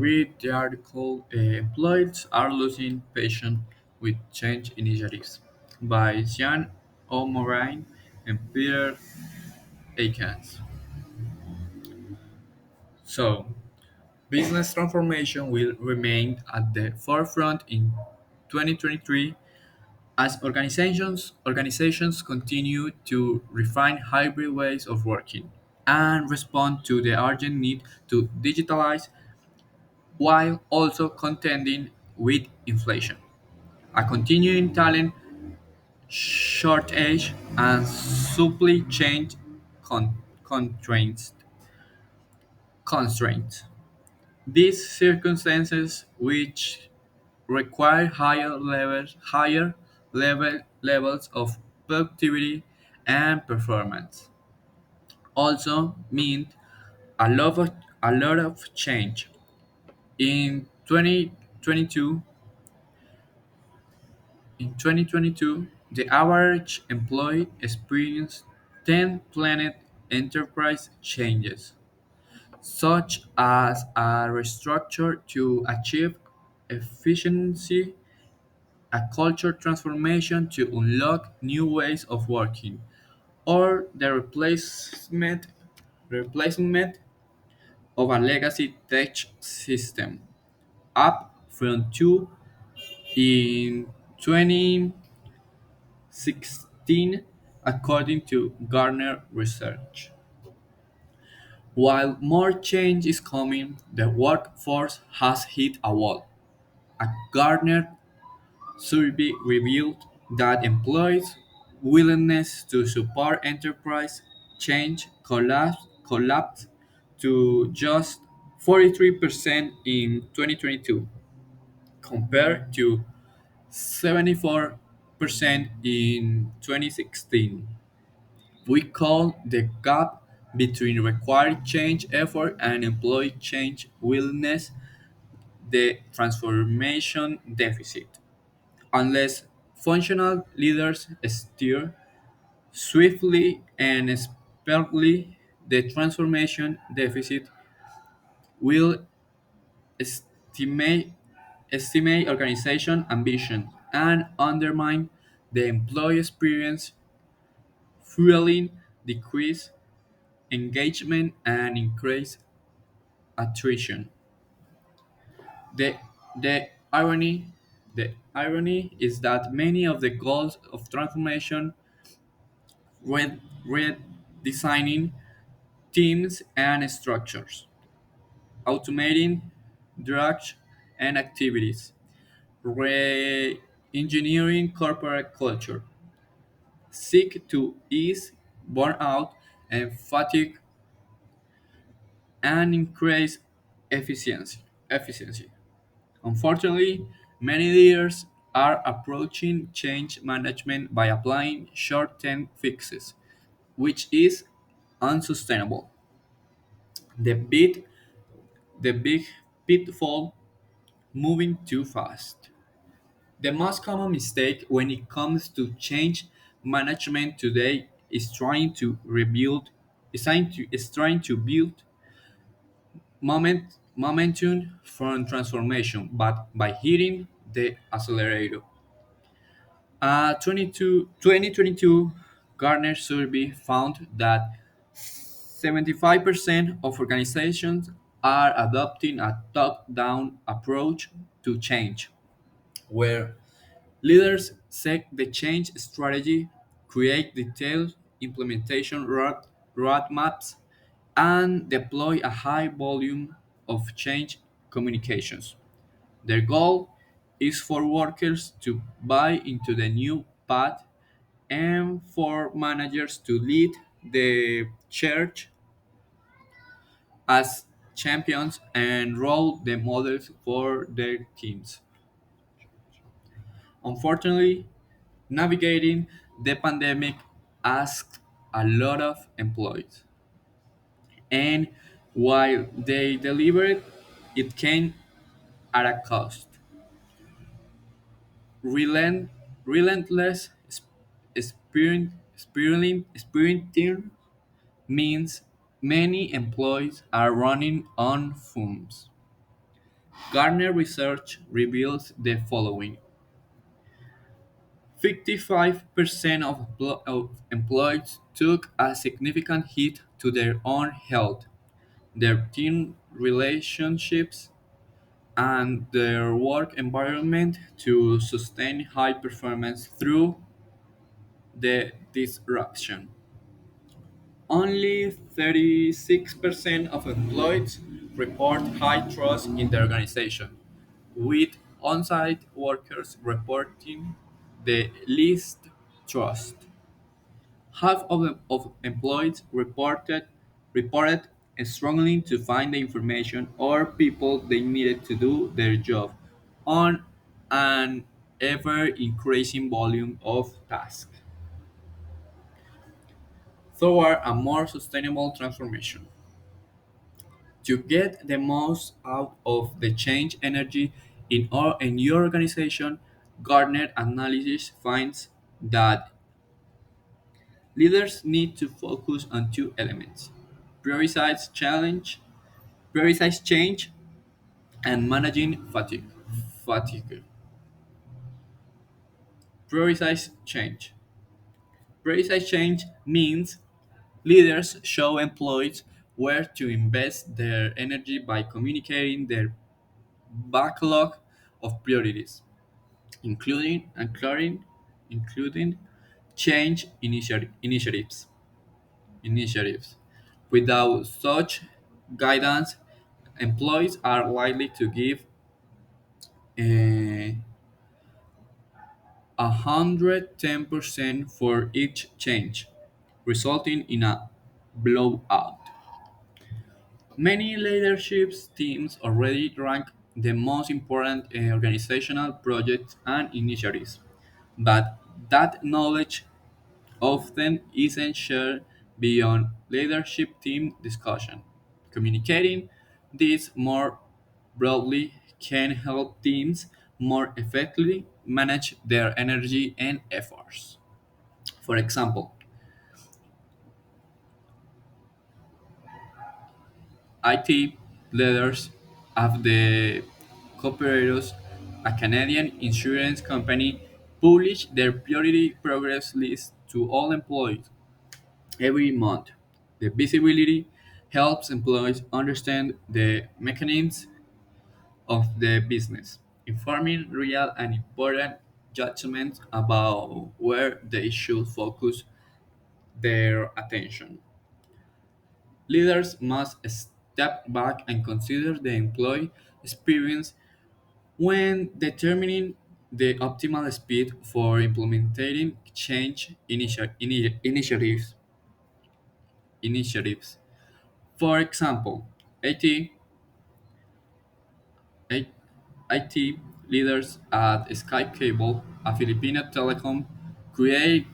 Read the article Employees Are Losing Patience with Change Initiatives by Jean O'Moraine and Peter Akins. So, business transformation will remain at the forefront in 2023 as organizations continue to refine hybrid ways of working and respond to the urgent need to digitalize while also contending with inflation. A continuing talent shortage and supply chain constraints. constraints. These circumstances, which require higher levels of productivity and performance, also mean a lot of change. In 2022, In 2022, the average employee experienced 10 planned enterprise changes, such as a restructure to achieve efficiency, a culture transformation to unlock new ways of working, or the replacement of a legacy tech system, up from 2 in 2016 according to Gartner research. While more change is coming, the workforce has hit a wall. A Gartner survey revealed that employees' willingness to support enterprise change collapsed to just 43% in 2022, compared to 74% in 2016. We call the gap between required change effort and employee change willingness the transformation deficit. Unless functional leaders steer swiftly and expertly, the transformation deficit will estimate, estimate organization ambition and undermine the employee experience, fueling decreased engagement and increased attrition. The, the irony the irony is that many of the goals of transformation redesigning teams and structures, automating drugs and activities, re-engineering corporate culture, seek to ease burnout and fatigue and increase efficiency. Unfortunately, many leaders are approaching change management by applying short-term fixes, which is unsustainable. The big, the big pitfall: moving too fast. The most common mistake when it comes to change management today is trying to build momentum from transformation, but by hitting the accelerator. A 2022 Gartner survey found that 75% of organizations are adopting a top-down approach to change, where leaders set the change strategy, create detailed implementation roadmaps, and deploy a high volume of change communications. Their goal is for workers to buy into the new path and for managers to lead the church as champions and role the models for their teams. Unfortunately, navigating the pandemic asked a lot of employees, and while they delivered, it came at a cost. Relent, relentless sprinting means many employees are running on fumes. Gartner research reveals the following: 55% of employees took a significant hit to their own health, their team relationships, and their work environment to sustain high performance through the disruption. Only 36% of employees report high trust in the organization, with on site workers reporting the least trust. Half of employees reported struggling to find the information or people they needed to do their job on an ever increasing volume of tasks toward a more sustainable transformation. To get the most out of the change energy in your organization, Gartner analysis finds that leaders need to focus on two elements: prioritize challenge, prioritize change, and managing fatigue. Fatigue. Prioritize change. Prioritize change means leaders show employees where to invest their energy by communicating their backlog of priorities, including change initiatives. Without such guidance, employees are likely to give 110% for each change, resulting in a blowout. Many leadership teams already rank the most important organizational projects and initiatives, but that knowledge often isn't shared beyond leadership team discussion. Communicating this more broadly can help teams more effectively manage their energy and efforts. For example, IT leaders of the Cooperators, a Canadian insurance company, publish their priority progress list to all employees every month. The visibility helps employees understand the mechanisms of the business, informing real and important judgments about where they should focus their attention. Leaders must step back and consider the employee experience when determining the optimal speed for implementing change initiatives. For example, IT, I- IT leaders at Sky Cable, a Filipino telecom, create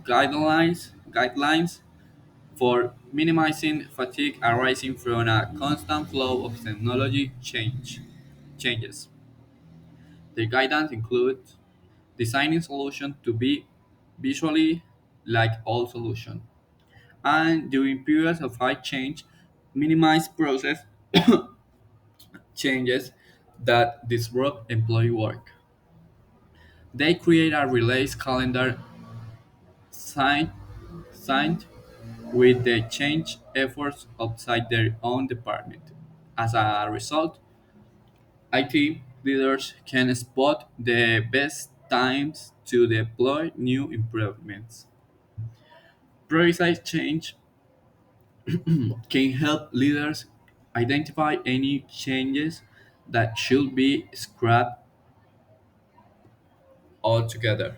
guidelines for minimizing fatigue arising from a constant flow of technology changes. The guidance includes designing solutions to be visually like all solutions, and during periods of high change, minimize process changes that disrupt employee work. They create a release calendar signed, signed with the change efforts outside their own department. As a result, IT leaders can spot the best times to deploy new improvements. Prioritize change can help leaders identify any changes that should be scrapped altogether.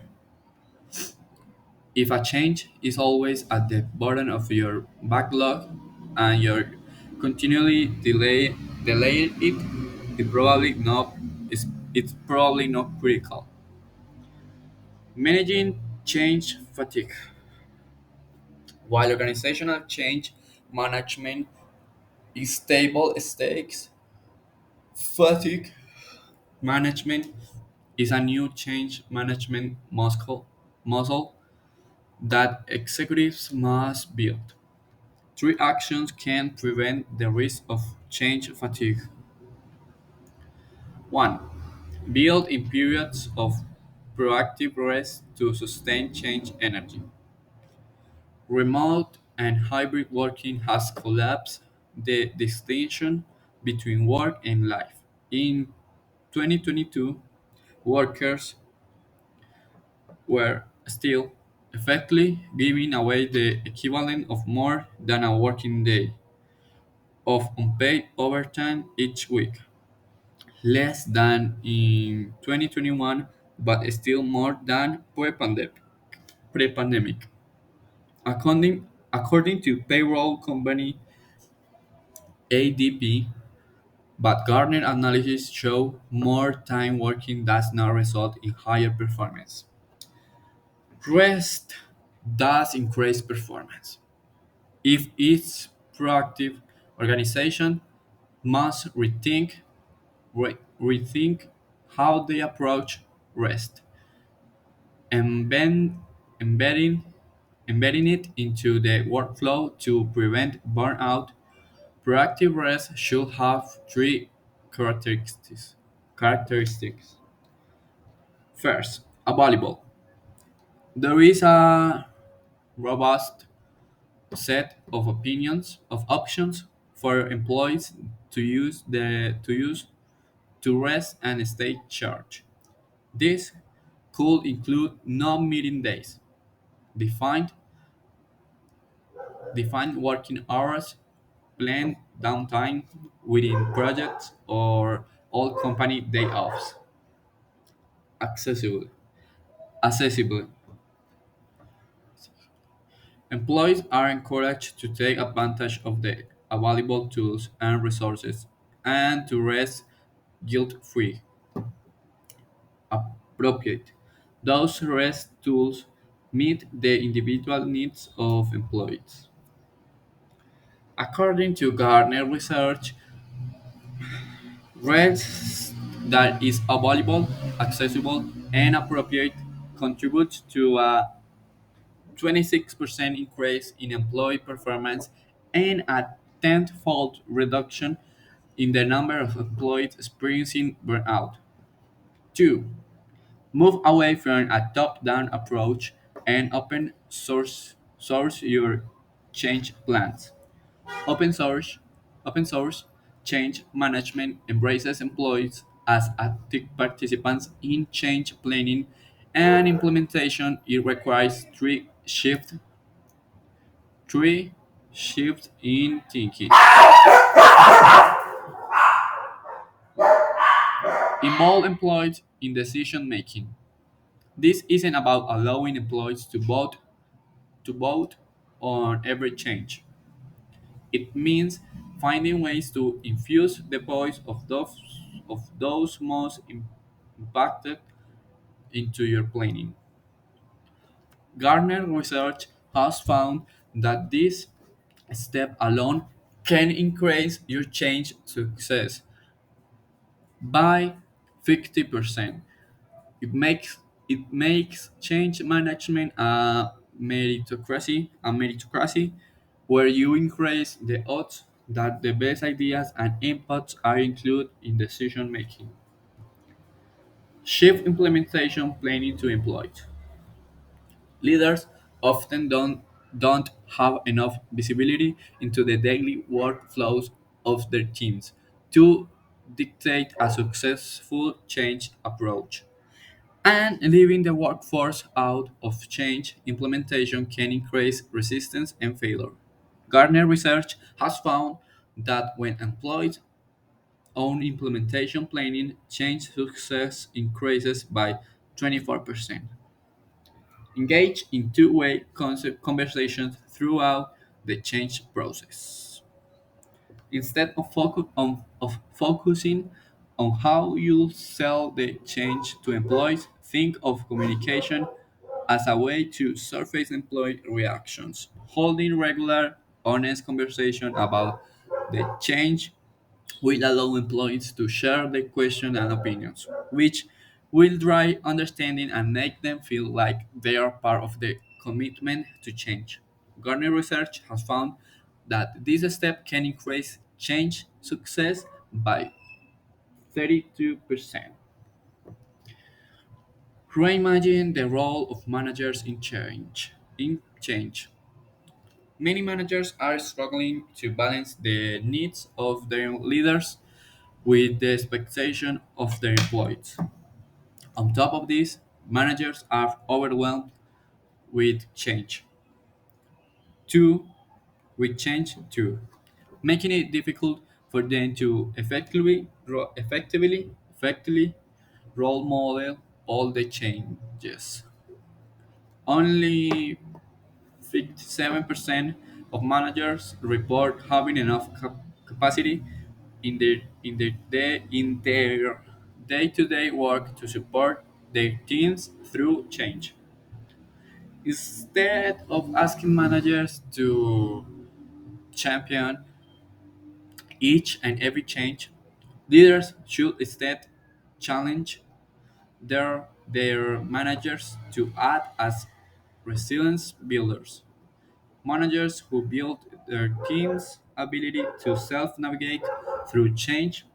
If a change is always at the bottom of your backlog and you're continually delay it, it probably not it's probably not critical. Managing change fatigue. While organizational change management is table stakes, fatigue management is a new change management muscle that executives must build. Three actions can prevent the risk of change fatigue. 1. Build in periods of proactive rest to sustain change energy. Remote and hybrid working has collapsed the distinction between work and life. In 2022, workers were still effectively giving away the equivalent of more than a working day of unpaid overtime each week, less than in 2021, but still more than pre-pandemic. According to payroll company ADP, but Gartner analysis show more time working does not result in higher performance. Rest does increase performance. If its proactive organization must rethink how they approach rest, embed, embedding, embedding it into the workflow to prevent burnout. Proactive rest should have three characteristics. Characteristics. First, available. There is a robust set of options for employees to rest and stay charged. This could include no meeting days, defined defined working hours, planned downtime within projects, or all company day offs. Accessible. Accessible. Employees are encouraged to take advantage of the available tools and resources and to rest guilt-free. Appropriate. Those rest tools meet the individual needs of employees. According to Gartner research, rest that is available, accessible, and appropriate contributes to a 26% increase in employee performance and a tenfold reduction in the number of employees experiencing burnout. 2. Move away from a top-down approach and source your change plans. Open source Open source change management embraces employees as active participants in change planning and implementation. It requires three shifts in thinking. Involve employees in decision making. This isn't about allowing employees to vote on every change. It means finding ways to infuse the voice of those most impacted into your planning. Gartner research has found that this step alone can increase your change success by 50%. It makes change management a meritocracy where you increase the odds that the best ideas and inputs are included in decision making. Shift implementation planning to employees. Leaders often don't have enough visibility into the daily workflows of their teams to dictate a successful change approach. And leaving the workforce out of change implementation can increase resistance and failure. Gartner research has found that when employees own implementation planning, change success increases by 24%. Engage in two-way conversations throughout the change process. Instead of focusing on how you sell the change to employees, think of communication as a way to surface employee reactions. Holding regular, honest conversation about the change will allow employees to share their questions and opinions, which will drive understanding and make them feel like they are part of the commitment to change. Gartner research has found that this step can increase change success by 32%. Reimagine the role of managers in change. Many managers are struggling to balance the needs of their leaders with the expectation of their employees. On top of this, managers are overwhelmed with change. Two, with change too, making it difficult for them to effectively role model all the changes. Only 57% of managers report having enough capacity in their day-to-day work to support their teams through change. Instead of asking managers to champion each and every change, leaders should instead challenge their managers to act as resilience builders. Managers who build their team's ability to self-navigate through change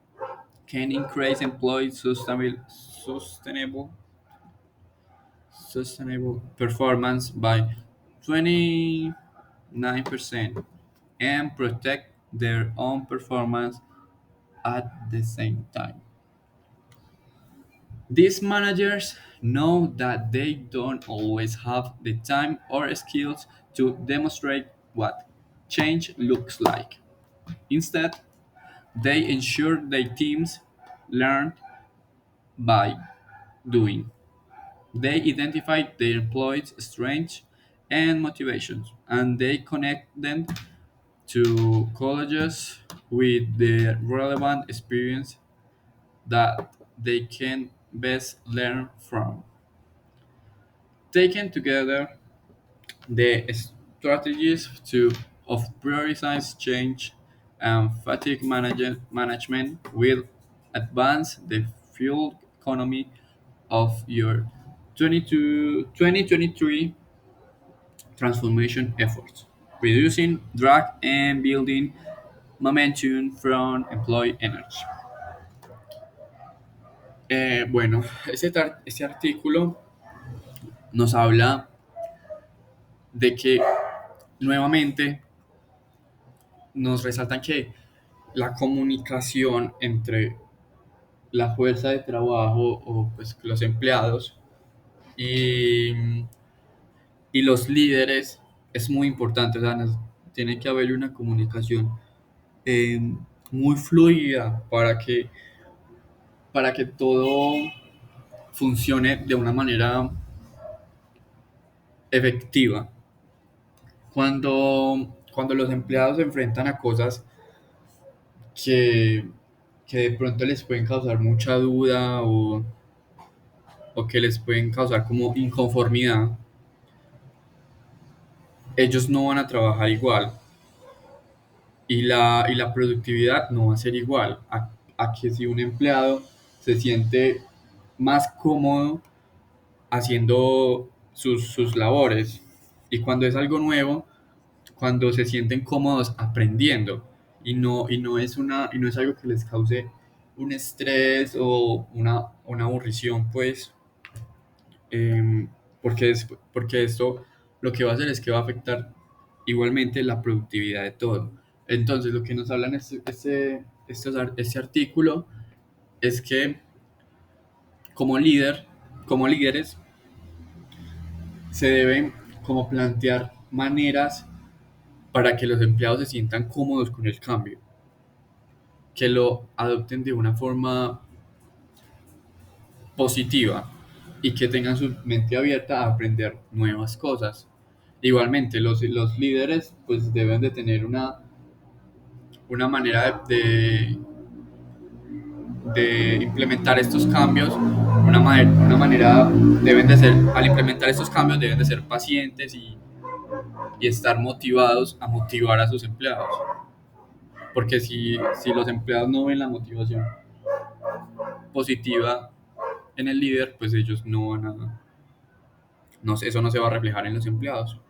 can increase employee sustainable performance by 29% and protect their own performance at the same time. These managers know that they don't always have the time or skills to demonstrate what change looks like. Instead, they ensure their teams learn by doing. They identify their employees' strengths and motivations, and they connect them to colleges with the relevant experience that they can best learn from. Taken together, the strategies of prioritize change and management will advance the fuel economy of your 2023 transformation efforts, reducing drag and building momentum from employee energy. Bueno, ese artículo nos habla de que nuevamente nos resaltan que la comunicación entre la fuerza de trabajo o pues los empleados y, y los líderes es muy importante. O sea, tiene que haber una comunicación eh, muy fluida para que todo funcione de una manera efectiva. Cuando los empleados se enfrentan a cosas que, que de pronto les pueden causar mucha duda o que les pueden causar como inconformidad, ellos no van a trabajar igual y la productividad no va a ser igual a que si un empleado se siente más cómodo haciendo sus labores y cuando es algo nuevo, cuando se sienten cómodos aprendiendo y no es algo que les cause un estrés o una aburrición, pues, porque esto lo que va a hacer es que va a afectar igualmente la productividad de todo. Entonces, lo que nos habla en este artículo es que como líder, como líderes, se deben como plantear maneras para que los empleados se sientan cómodos con el cambio, que lo adopten de una forma positiva y que tengan su mente abierta a aprender nuevas cosas. Igualmente, los líderes pues deben de tener una manera de implementar estos cambios, una manera deben de ser, al implementar estos cambios deben de ser pacientes y estar motivados a motivar a sus empleados. Porque si los empleados no ven la motivación positiva en el líder, pues ellos no van a, no, sé, eso no se va a reflejar en los empleados.